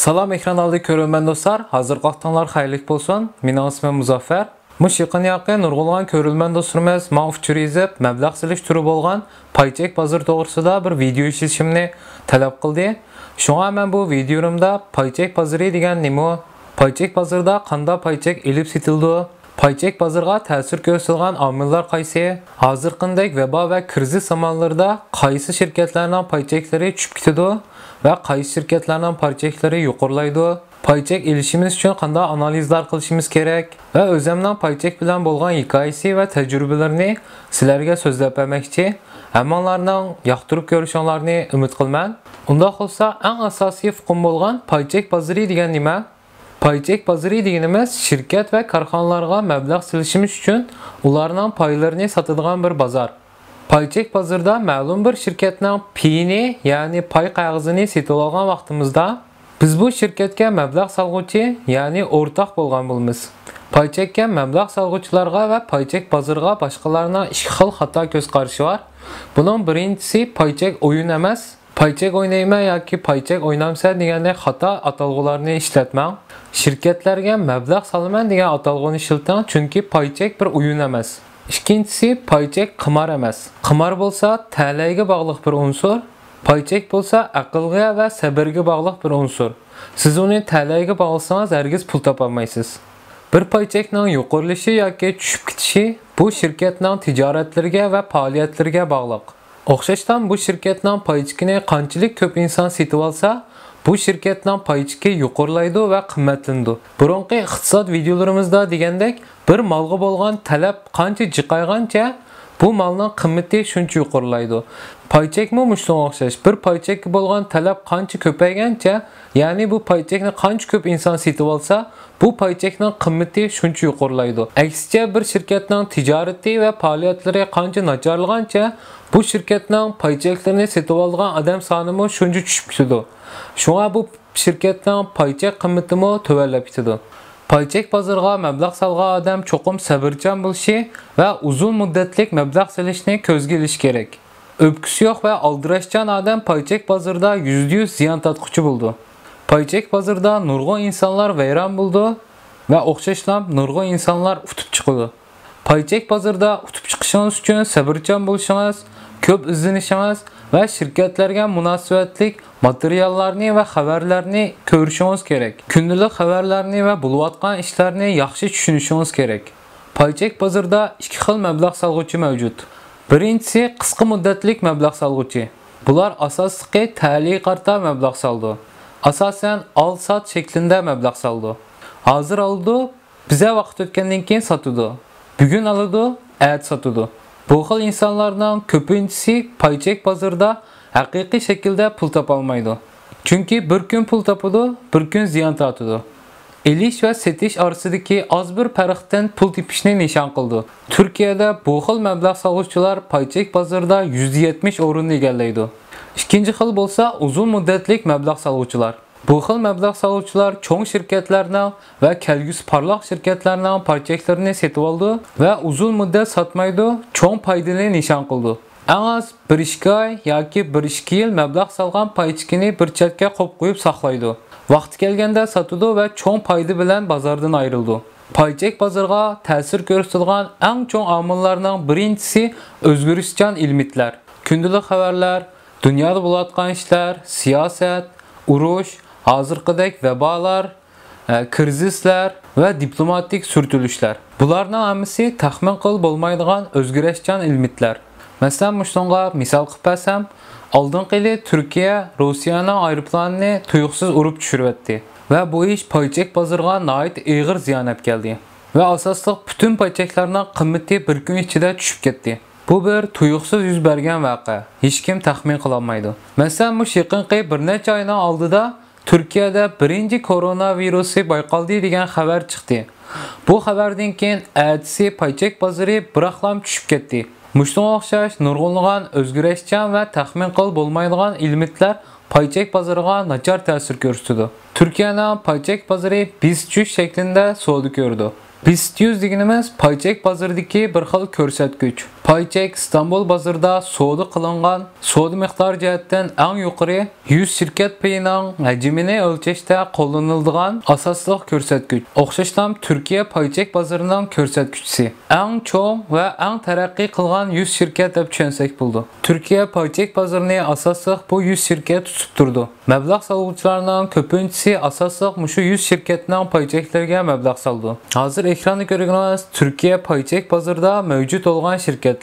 Salam ekran aldı körülmən dostlar. Hazır qalxtanlar xayrlik bolsun. Mening ismim Muzaffer. Muş yaqin nurg'ulg'an körülmən dostlarımız ma uçur izib, məbləğ silish turi bolğan Paycheck bazar to'g'risida bir video ishimni talab qildi. Shunga men bu videomda Paycheck bazarı degan nima, Paycheck bazarda qanday Paycheck elib setildi, Paycheck bazarga ta'sir ko'rsatilgan omillar qaysi, hozirqidek vebo va krizis zamonlarida qaysi shirkatlarning Paychecklari tushib ketadi va qaysi shirkatlarning Paychecklari yuqorilaydi. Paycheck elishimiz uchun qanday analizlar qilishimiz kerak va o'zimning Paycheck bilan bo'lgan hikoyasi va tajribalarini sizlarga so'zlab bermoqchi. Hammalarning yoqtirib ko'rishingizni umid qilaman. Unda bo'lsa, eng asosiy fikrim bo'lgan Paycheck bazarı degan nima? Paycheck bazarı deganimiz shirkat va korxonalarga mablag' silishimiz uchun ularning paylarini sotadigan bir bozor. Paycheck bazarda ma'lum bir shirkatning payini, ya'ni pay qog'ozini sotib olgan vaqtimizda biz bu shirkatga mablag' solg'uvchi, ya'ni o'rtoq bo'lgan bo'lamiz. Paycheckga mablag' solg'uvchilarga va Paycheck bozoriga boshqalarning ikki xil xato ko'z qarashi bor. Buning birinchisi Paycheck o'yin emas. Paycheck o'ynayman yoki Paycheck o'ynamsa degandek xato atalg'ularni ishlatmang. Shirkatlarga mablag' solaman degan atalg'uni ishlating, chunki Paycheck bir o'yin emas. Ikkinchisi Paycheck qimor emas. Qimor bo'lsa ta'layga bog'liq bir unsur. Paycheck bo'lsa aqlga va sabrga bog'liq bir unsur. Siz uni ta'layga bog'lasangiz hargiz pul topolmaysiz. Bir Paycheckning yuqorilishi yoki tushib ketishi bu shirkatning tijoratlariga va faoliyatlariga bog'liq. O'xshashdan bu shirkatning Paycheckini qanchalik ko'p inson sotib olsa, bu shirkatning Paychecki yuqorilaydi va qimmatlanadi. Burunqi iqtisod videolarimizda degandek, bir malga bo'lgan talab qancha jiqaygancha bu malning qimmati shuncha yuqorilaydi. Paycheckmi mushunga o'xshash. Bir Paycheckga bo'lgan talab qancha ko'paygancha, ya'ni bu Paycheckni qancha ko'p inson sotib olsa, bu Paycheckning qimmati shuncha yuqorilaydi. Aksicha bir shirkatning tijorati va faoliyatlari qancha nacharlagancha, bu shirkatning Paychecklarini sotib olgan odam soni shuncha tushib ketadi. Shunga bu shirkatning Paycheck qimmatimi tövallab ketadi. Paycheck bozoriga mablag' solgan odam cho'qim sabrchan bo'lishi va uzun muddatlik mablag' solishni ko'zga ilish kerak. O'pkisi yo'q va aldirashchan odam Paycheck bozorida %100 ziyon tortquchi bo'ldi. Paycheck bozorida nurg'un insonlar vayron bo'ldi va o'xshashlam nurg'un insonlar utib chiqdi. Paycheck bozorida utib chiqishingiz uchun sabrchan bo'lishingiz, ko'p izlanishingiz va shirkatlarga munosabatlik materiallarni va xabarlarni ko'rishingiz kerak. Kundalik xabarlarni va bo'layotgan ishlarni yaxshi tushunishingiz kerak. Paycheck bozorida ikki xil mablag' solg'uvchi mavjud. Birinchisi qisqa muddatlik mablag' solg'uvchi. Bular asosliqi ta'liq qarta mablag' soldi. Asosan al-sot shaklida mablag' soldi. Hozir oldi, biza vaqt o'tgandan keyin sotadi. Bugun oladi, erta sotadi. Bu xil insonlarning ko'pinchisi Paycheck bozorida haqiqiy shaklda pul topolmaydi. Chunki bir kun pul topadi, bir kun ziyon tortadi. Elish va setish orasidagi oz bir farqdan pul tepishni nishon qildi. Turkiyada bu xil mablag' solg'uvchilar Paycheck bozorida %70 o'rinni egallaydi. Ikkinchi xil bo'lsa uzun muddatlik mablag' solg'uvchilar. Bu xil mablag' solg'uvchilar cho'ng shirkatlarning va kelgusi parlaq shirkatlarning Paychecklarini sotib oldi va uzun muddat sotmaydi, cho'ng foydani nishon qildi. Eng az 1-2 oy yoki 1-2 yil mablag' solgan Paycheckini bir chetga qo'yib saqlaydi. Vaqti kelganda sotadi va cho'ng foyda bilan bozordan ayrildi. Paycheck bozoriga ta'sir ko'rsatilgan eng cho'ng omillarning birinchisi o'zgarishchan ilmitlar. Kundalik xabarlar, dunyoda bo'layotgan ishlar, siyosat, urush, hozirqidek vabolar, krizislar va diplomatik surtilishlar. Bularning hammasi taxmin qilib bo'lmaydigan o'zgarishchan ilmitlar. Masalan, mushunga misol qilib bersam, oldingi yili Turkiya Rossiyaning aeroplanini tuyuqsiz urib tushiribdi va bu ish Paycheck bozoriga nihoyat og'ir ziyon olib keldi. Va asosliq butun Paychecklarning qimmati bir kun ichida tushib ketdi. Bu bir tuyuqsiz yuz bergan voqea. Hech kim taxmin qila olmaydi. Masalan, mush yaqinqi bir necha oyning oldida Turkiyada birinchi koronavirusi bayqaldi degan xabar chiqdi. Bu xabardan keyin ertasi Paycheck bozori biraqlam tushib ketdi. Mushunga o'xshash nurg'unlagan o'zgarishchan va taxmin qilib bo'lmaydigan ilmitlar Paycheck bozoriga nachar ta'sir ko'rsatdi. Turkiyaning Paycheck bozori BIST shaklida savdo ko'rdi. BIST deganimiz Paycheck bozoridagi bir xil ko'rsatgich. Pay chek İstanbul bazarda savdo qilingan savdo miqdori jihatdan eng yuqori 100 shirkat payining hajmini o'lchashda qo'llaniladigan asosli ko'rsatkich. O'xshashlam Turkiya pay chek bozorining ko'rsatkichi. Eng cho'ng va eng taraqqiy qilgan 100 shirkat deb tushunsak bo'ldi. Turkiya pay chek bozorini asosli bu 100 shirkat tutib turdi. Mablag' soluvchilarning ko'pinchisi asosli mushu 100 shirkatning pay cheklariga mablag' soldi. Hozir ekranda ko'rganingiz Turkiya pay chek bozorida mavjud bo'lgan shirkatlar.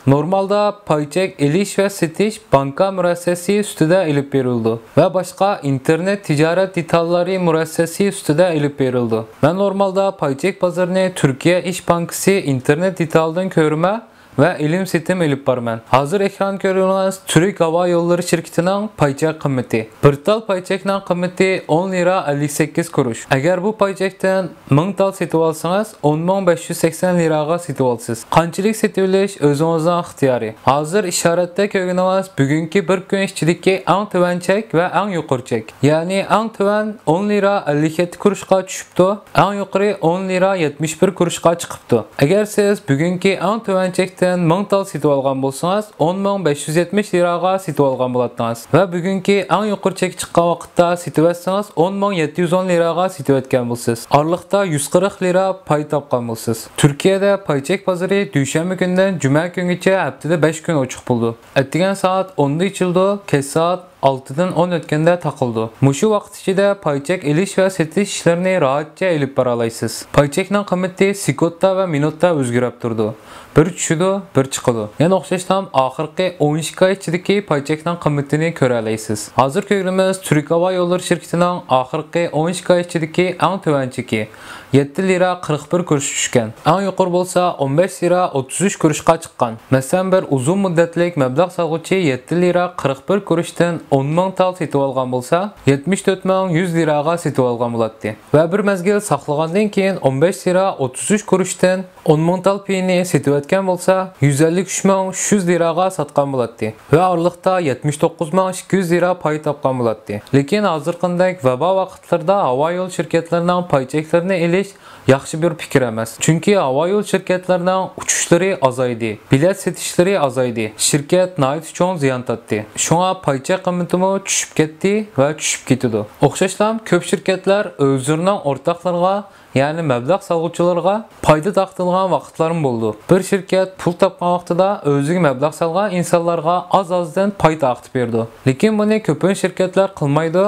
Normalda pay chek elish ve setish banka müessesesi ustida ilib berildi ve başka internet ticaret detalları müessesesi ustida ilib berildi. Ben normalda pay chek bazarini Türkiye İş Bankası internet detaldan körme ve ilim sitim ilib barman. Hazır ekran görüyorsunuz Türk Hava Yolları şirketining pay chek qiymati. Bir tal pay chekning qiymati 10 lira 58 kuruş. Eğer bu pay chekdan 1000 tal setib olsangiz 10.580 liraga setib olasiz. Qanchalik setib olish o'zingizning ixtiyori. Hazır işaretde ko'rganingiz bugungi bir kun ichidagi eng tuvan chek ve eng yuqori chek. Ya'ni eng tuvan 10 lira 57 kuruşga tushibdi, eng yuqori 10 lira 71 kuruşga chiqibdi. Eğer siz bugungi eng tuvan chekdan 1000 tal setib olgan bo'lsangiz 10.570 liraga setib olgan bo'ladingiz va bugungi eng yuqori chek chiqqan vaqtda setib etsangiz 10.710 liraga setib etgan bo'lsiz. Orliqda 140 lira pay topgan bo'lsiz. Turkiyada pay chek bozori dushanba kundan juma kungacha haftada 5 kun ochiq bo'ldi. Ertagan soat 10da ichildi, kech soat 6dan 10 o'tganda taqildi. Mushu vaqt ichida pay chek elish va setish ishlarini rahatcha elib bora olasiz. Pay chekning qiymati sekundda va minutda o'zgarib turdi. Bir tushidi, bir chiqadi. Yana o'xshashdan oxirgi 12 oy ichidagi pay chekning qiymatini ko'ra olasiz. Hozir ko'rimiz Turk Hava Yolları şirketining oxirgi 12 oy ichidagi eng tuvan cheki 7 lira 41 kuruş tushgan. Eng yuqori bo'lsa 15 lira 33 kuruşga chiqqan. Masalan, bir uzun muddatlik mablag' solg'uchi 7 lira 41 kuruşdan 10 ming tal setib olgan bo'lsa, 74.100 liraga setib olgan bo'ladi. Va bir mezgil saqlagandan keyin 15 lira 33 kuruşdan 10 ming tal peyni setib etgan bo'lsa, 153.300 liraga sotgan bo'ladi. Va orliqda 79.200 lira pay topgan bo'ladi. Lekin hozirgidek vabo vaqtlarda havo yo'l shirkatlarining pay cheklarini elish yaxshi bir fikr emas. Chunki havo yo'l shirkatlarining uchishlari azaydi, bilet setishlari azaydi. Shirkat nayt cho'ng ziyon tortdi. Shunga pay chek qiymatimi tushib ketdi va tushib ketdi. O'xshashlam ko'p shirkatlar o'zlarining o'rtoqlariga yani mablag' solg'uvchilarga payda taqtilgan vaqtlarim bo'ldi. Bir shirkat pul topgan vaqtida o'ziga mablag' solgan insonlarga az-azdan pay taqib berdi. Lekin buni ko'pin shirkatlar qilmaydi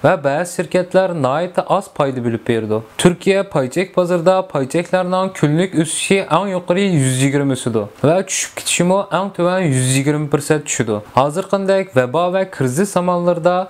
ve ba'zi shirkatlar nayta az payda bilib berdi. Turkiya pay chek bozorida pay cheklarning kunlik o'sishi eng yuqori 120 o'sdi va tushib ketishimi eng tuvan 120% tushdi. Hozirgidek vabo va kriz zamonlarida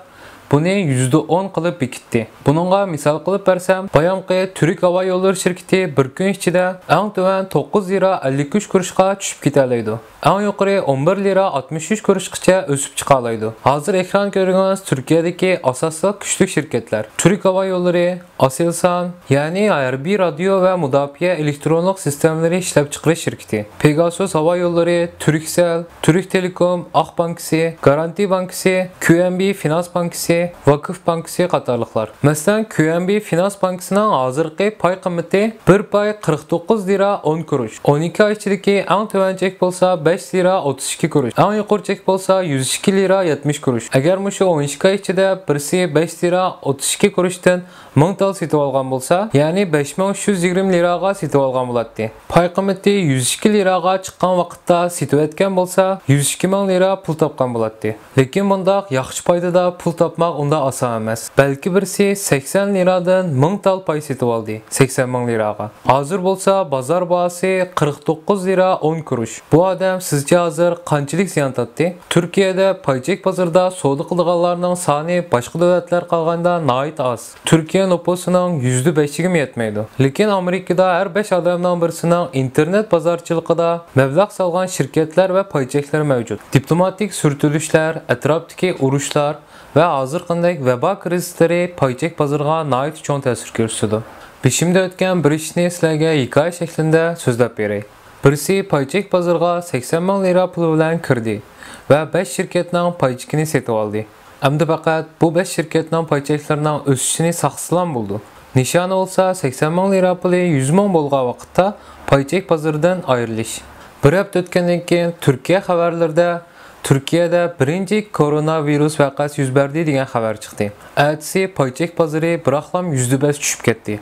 buni %10 qilib bekitdi. Buningga misol qilib bersam, bayonqi Turk Hava Yolları şirketi bir kun ichida eng tuvan 9 lira 53 kuruşga tushib keta oladi. Eng yuqori 11 lira 63 kuruşgacha o'sib chiqa oladi. Hozir ekran ko'rganingiz Turkiyadagi asosli kuchli shirkatlar. Turk Hava Yolları, Aselsan, ya'ni ARB radio va mudofaa elektronlik sistemlari ishlab chiqarish shirkati. Pegasus Hava Yolları, Turkcell, Türk Telekom, Ak Bankası, Garanti Bankası, QNB Finans Bankası, Vakıf Bankası qatorliqlar. Masalan, QNB Finans Bankasının hozirgi pay qiymati 1 pay 49 lira 10 kuruş. 12 oy ichidagi eng tuvan chek bo'lsa 5 lira 32 kuruş. Eng yuqori chek bo'lsa 102 lira 70 kuruş. Agar mushu 12 oy ichida birsi 5 lira 32 kuruşdan 1000 tal setib olgan bo'lsa, ya'ni 5320 liraga setib olgan bo'ladi. Pay qiymati 102 liraga chiqqan vaqtda setib etgan bo'lsa, 102 ming lira pul topgan bo'ladi. Lekin bundaq yaxshi paydada pul topmak unda oson emas. Balki birsi 80 liradan 1000 tal pay setib oldi, 80 ming liraga. Hozir bo'lsa bozor bahası 49 lira 10 kuruş. Bu odam sizce hozir qanchalik ziyon tortdi? Turkiyada pay chek bozorida savdo qilganlarning soni boshqa davlatlar qolganda nihoyat oz. Turkiya nüfusunun %5'i yetmeydi. Lekin Amerikada her 5 adamdan birisining internet bozorchiligida mablag' solgan shirkatlar va pay cheklar mavjud. Diplomatik sürtülüşler, atrofdagi urushlar ve hozirgidek vabo krizlari pay chek bozoriga nihoyat cho'ng ta'sir ko'rsatdi. Beshimda o'tgan bir ishni sizlarga hikoya shaklida so'zlab beray. Birisi paychek bozorga 80 ming lira pul bilan kirdi va 5 shirkatning paychekini sotib oldi. Endi faqat bu 5 shirkatning paycheklarining o'sishini saqlagan bo'ldi. Nishoni bo'lsa 80 ming lira puli 100 ming bo'lgan vaqtda paychek bozoridan ayrilish. Bir hafta o'tgandan keyin Turkiya xabarlarida Turkiyada birinchi koronavirus vaqasi yuz berdi degan xabar chiqdi. Ertasi paychek bozori biroqlam %5 tushib ketdi.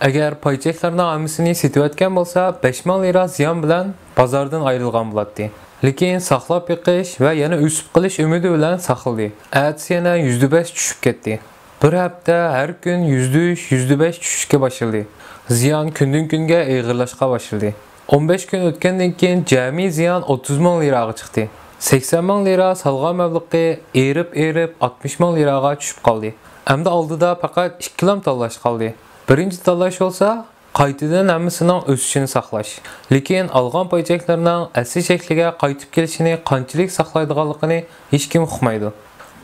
Agar paycheklarning hammasini sotayotgan bo'lsa, 5 ming lira ziyon bilan bozordan ayrilgan bo'ladi. Lekin saqlab yiqish va yana o'sib qolish umidi bilan saqladi. Ertasi yana %5 tushib ketdi. Bir hafta har kun %3, %5 tushishga boshladi. Ziyon kundan kunga og'irlashga boshladi. 15 kun o'tgandan keyin jami ziyon 30 ming liraga chiqdi. 80 ming lira salg'an mablag'i erib 60 ming liraga tushib qoldi. Endi oldida faqat 2 lam tanlash qoldi. Birinchi tanlash bo'lsa, qaytadan hammasining o'sishini saqlash. Lekin olgan paycheklarning asli shakliga qaytib kelishini qanchalik saqlaydiganligini hech kim uqmaydi.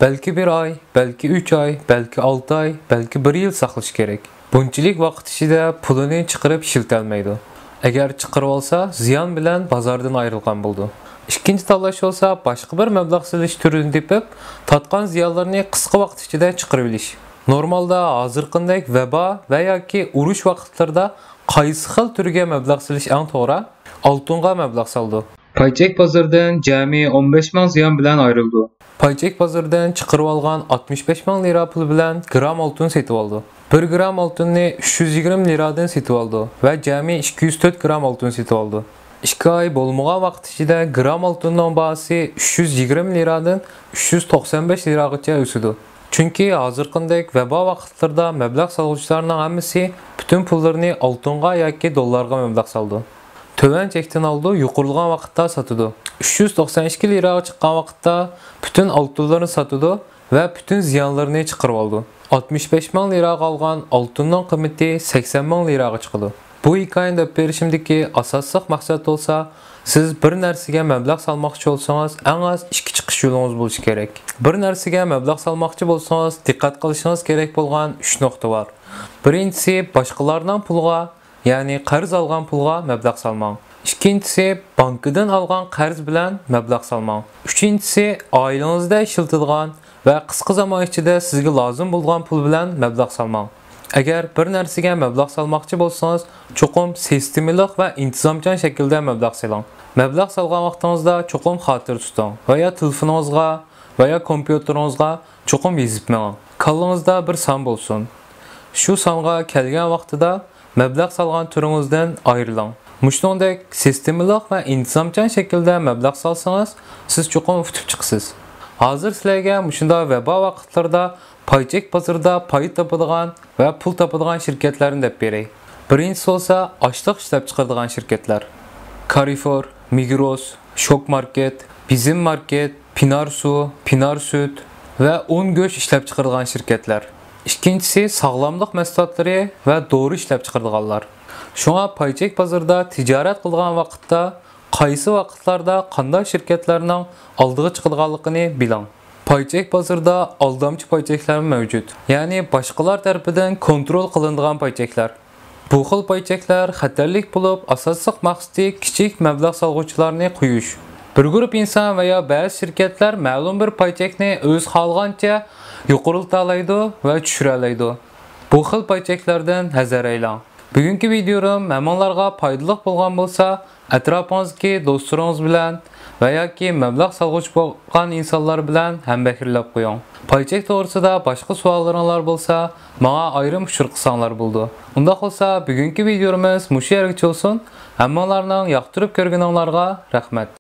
Balki 1 oy, balki 3 oy, balki 6 oy, balki 1 yil saqlash kerak. Bunchalik vaqt ichida pulini chiqarib ishiltalmaydi. Agar chiqarib olsa, ziyon bilan bozordan ayrilgan bo'ldi. İkinci tanlash olsa, boshqa bir mablag' silish turini tepib, tatgan ziyonlarni qisqa vaqt ichida chiqarib olish. Normalda hozirqidek vabo va yoki urush vaqtlarida qaysi xil turga mablag' silish eng to'g'ri? Oltinga mablag' soldi. Paychek bozoridan jami 15 ming ziyon bilan ayrildi. Paychek bozoridan chiqarib olgan 65 ming lira pul bilan gram oltin sotib oldi. 1 gram oltinni 320 liradan sotib oldi va jami 204 gram oltin sotib oldi. 2 ay bo'lmagan vaqt ichida gram oltinning bahosi 320 liradan 395 liragacha o'sdi. Chunki hozirqidek vabo vaqtlarda mablag' soluvchilarning hammasi butun pullarini oltinga yoki dollarga mablag' soldi. Töven chekdan oldi, yuqorilgan vaqtda sotdi. 392 liraga chiqqan vaqtda butun oltinlarni sotdi va butun ziyonlarini chiqarib oldi. 65 ming lira qolgan oltinning qiymati 80 ming liraga chiqdi. Bu hikoyani deb berishimdagi asosiy maqsad bo'lsa, siz bir narsaga mablag' solmoqchi bo'lsangiz, eng az 2 chiqish yo'lingiz bo'lishi kerak. Bir narsaga mablag' solmoqchi bo'lsangiz, diqqat qilishingiz kerak bo'lgan 3 nuqta bor. Birinchisi, boshqalarning pulga, ya'ni qarz olgan pulga mablag' solmang. Ikkinchisi, bankdan olgan qarz bilan mablag' solmang. Uchinchisi, oilangizda ishlatadigan va qisqa zaman ichida sizga lozim bo'lgan pul bilan mablag' solmang. Agar bir narsaga mablag' solmoqchi bo'lsangiz, cho'qim sistemalik va intizomchan shaklda mablag' soling. Mablag' solgan vaqtingizda cho'qim xotir tuting va ya telefoningizga va ya kompyuteringizga cho'qim yozib qo'ying. Qo'lingizda bir son bo'lsin. Shu songa kelgan vaqtida mablag' solgan turingizdan ayriling. Mushundek sistemalik va intizomchan shaklda mablag' solsangiz, siz cho'qim utib chiqasiz. Hozir sizlarga mushunda vabo vaqtlarda paychek bozorida pay topadigan va pul topadigan shirkatlarni deb beray. Birinchisi bo'lsa, oshliq ishlab chiqaradigan shirkatlar. Carrefour, Migros, Shok Market, Bizim Market, Pinarsu, Pinarsut va un go'sht ishlab chiqaradigan shirkatlar. Ikkinchisi sog'lomlik mahsulotlari va dori ishlab chiqaradiganlar. Shunga paychek bozorida tijorat qilgan vaqtda qaysi vaqtlarda qanday shirkatlarning oldiga chiqadiganligini biling. Paychek bozorida aldamchi paycheklar mavjud. Ya'ni boshqalar tomonidan kontrol qilinadigan paycheklar. Bu xil paycheklar xatarlik bo'lib, asosiy maqsadi kichik mablag' solg'uvchilarni qo'yish. Bir guruh inson va yo ba'zi shirkatlar ma'lum bir paychekni o'z xohlagancha yuqoriltalaydi va tushiralaydi. Bu xil paycheklardan hazar aylang. Bugungi videom hammalarga foydali bo'lgan bo'lsa, atrofingizdagi do'stlaringiz bilan va yoki mablag' solg'uvchi bo'lgan insonlar bilan hambaxirlab qo'ying. Paychek to'g'risida boshqa savollaringiz bo'lsa, menga ayrim uchur qilsanglar bo'ldi. Unda bo'lsa, bugungi videomiz mushu yergacha olsun. Hammalarning yoqtirib ko'rganinglarga rahmat.